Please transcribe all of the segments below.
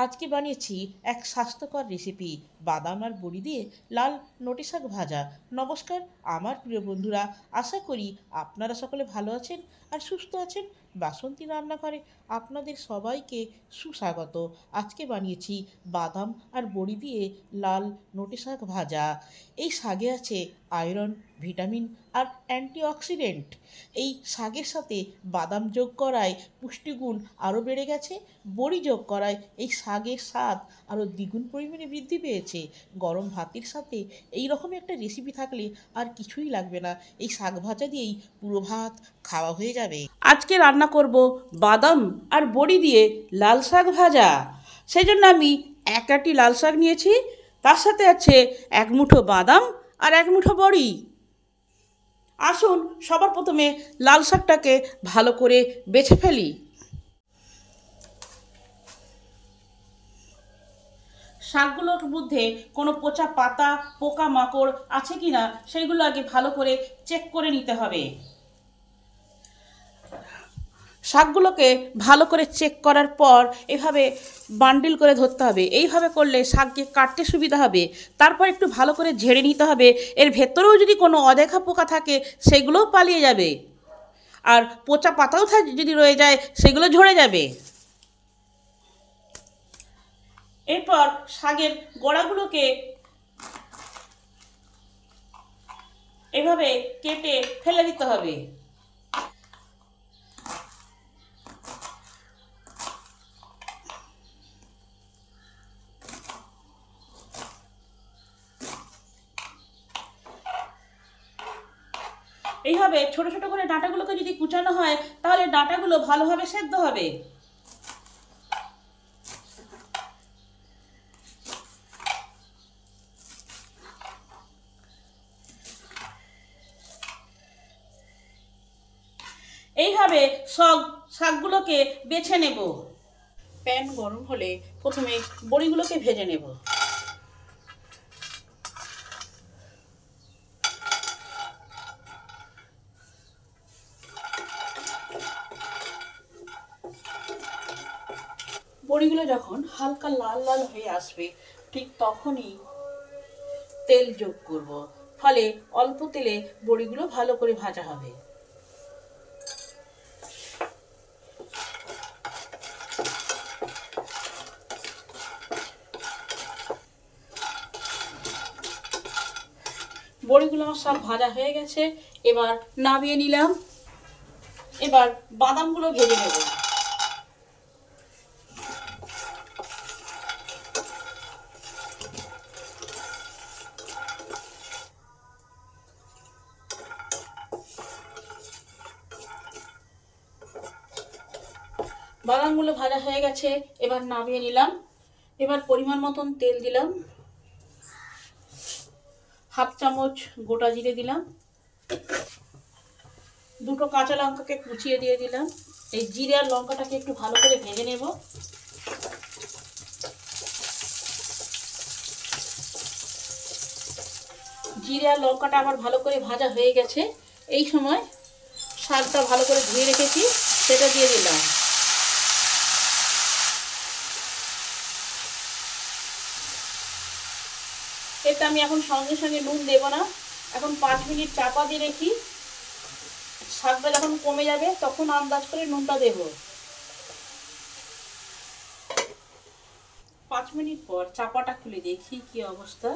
আজকে বানিয়েছি এক স্বাস্থ্যকর রেসিপি, বাদাম আর বড়ি দিয়ে লাল নোটে শাক ভাজা। নমস্কার আমার প্রিয় বন্ধুরা, আশা করি আপনারা সকলে ভালো আছেন আর সুস্থ আছেন। বাসন্তী রান্নাঘরে আপনাদের সবাইকে সুস্বাগত। আজকে বানিয়েছি বাদাম আর বড়ি দিয়ে লাল নোটে শাক ভাজা। এই শাকে আছে আয়রন, ভিটামিন আর অ্যান্টিঅক্সিডেন্ট। এই শাকের সাথে বাদাম যোগ করায় পুষ্টিগুণ আরও বেড়ে গেছে। বড়ি যোগ করায় এই শাকের স্বাদ আরও দ্বিগুণ পরিমাণে বৃদ্ধি পেয়েছে। গরম ভাতের সাথে এই রকম একটা রেসিপি থাকলে আর কিছুই লাগবে না, এই শাক ভাজা দিয়েই পুরো ভাত খাওয়া হয়ে যাবে। আজকে রান্না করব বাদাম আর বড়ি দিয়ে লাল শাক ভাজা। সেই জন্য আমি এক আটি লাল শাক নিয়েছি, তার সাথে আছে এক মুঠো বাদাম আর এক মুঠো বড়ি। আসুন সবার প্রথমে লাল শাকটাকে ভালো করে বেছে ফেলি। শাকগুলোর মধ্যে কোনো পচা পাতা, পোকা মাকড় আছে কি না সেইগুলো আগে ভালো করে চেক করে নিতে হবে। শাকগুলোকে ভালো করে চেক করার পর এভাবে বান্ডিল করে ধরতে হবে। এইভাবে করলে শাককে কাটতে সুবিধা হবে। তারপর একটু ভালো করে ঝেড়ে নিতে হবে। এর ভেতরেও যদি কোনো অদেখা পোকা থাকে সেগুলোও পালিয়ে যাবে, আর পচা পাতাও যদি রয়ে যায় সেগুলো ঝরে যাবে। এরপর শাকের গোড়াগুলোকে এভাবে কেটে ফেলে দিতে হবে। এইভাবে ছোট ছোট করে ডাঁটাগুলোকে যদি কুচানো হয় তাহলে ডাঁটাগুলো ভালোভাবে সেদ্ধ হবে। এইভাবে সব শাকগুলোকে বেছে নেব। প্যান গরম হলে প্রথমে বড়িগুলোকে ভেজে নেব। বড়িগুলো যখন হালকা লাল লাল হয়ে আসবে ঠিক তখনই তেল যোগ করব, ফলে অল্প তেলে বড়িগুলো ভালো করে ভাজা হবে। বড়িগুলো আমার সব ভাজা হয়ে গেছে, এবার নামিয়ে নিলাম। এবার বাদামগুলো ভেজে নেব। বাদামগুলো ভাজা হয়ে গেছে, এবার নামিয়ে নিলাম। এবার পরিমাণ মতন তেল দিলাম, হাফ চামচ গোটা জিরে দিলাম, দুটো কাঁচা লঙ্কাকে কুচিয়ে দিয়ে দিলাম। এই জিরে আর লঙ্কাটাকে একটু ভালো করে ভেজে নেব। জিরে আর লঙ্কাটা আবার ভালো করে ভাজা হয়ে গেছে। এই সময় শাকটা ভালো করে ধুয়ে রেখেছি সেটা দিয়ে দিলাম। এতে আমি এখন সঙ্গে সঙ্গে নুন দেব না, এখন 5 মিনিট চাপা দিয়ে রেখি। শাকটা যখন কমে যাবে তখন আন্দাজ করে নুনটা দেব। 5 মিনিট পর চাপাটা খুলে দেখি কি অবস্থা,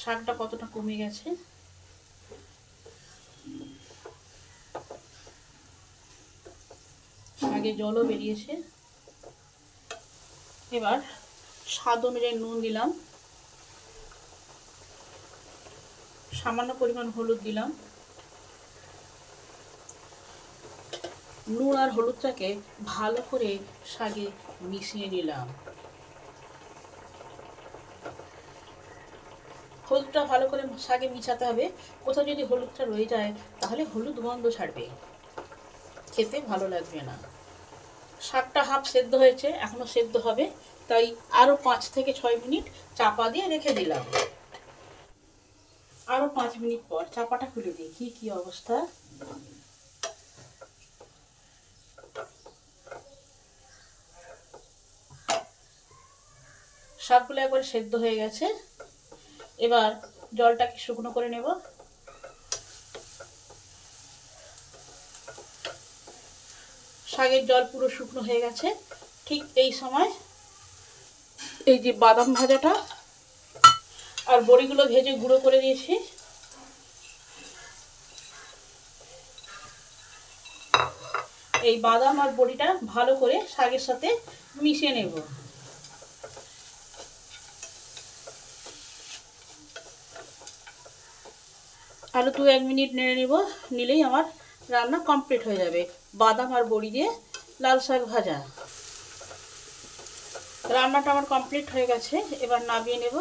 শাকটা কতটা কমে গেছে। শাকে জলও বেরিয়েছে। এবার স্বাদ অনুযায়ী নুন দিলাম, সামান্য পরিমাণ হলুদ দিলাম। নুন আর হলুদটাকে ভালো করে শাকে মিশিয়ে নিলাম। হলুদটা ভালো করে শাকে মিশাতে হবে। কোথাও যদি হলুদটা রয়ে যায় তাহলে হলুদ গন্ধ ছাড়বে, খেতে ভালো লাগবে না। শাকটা হাফ সেদ্ধ হয়েছে, এখনো সেদ্ধ হবে, তাই আরও 5 থেকে 6 মিনিট চাপা দিয়ে রেখে দিলাম। আরও 5 মিনিট পর চাপাটা খুলে দেখি কি অবস্থা। শাকগুলো একবারে সেদ্ধ হয়ে গেছে। এবার জলটাকে শুকনো করে নেব। শাকের জল পুরো শুকনো হয়ে গেছে। ঠিক এই সময় এই যে বাদাম ভাজাটা আর বড়িগুলো ভেজে গুঁড়ো করে দিয়েছি, এই বাদাম আর বড়িটা ভালো করে শাকের সাথে মিশিয়ে নেব। আরও 2-1 মিনিট নেড়ে নেব, নিলেই আমার রান্না কমপ্লিট হয়ে যাবে। বাদাম আর বড়ি দিয়ে লাল শাক ভাজা। রান্নাটা আমার কমপ্লিট হয়ে গেছে, এবার নামিয়ে নেব।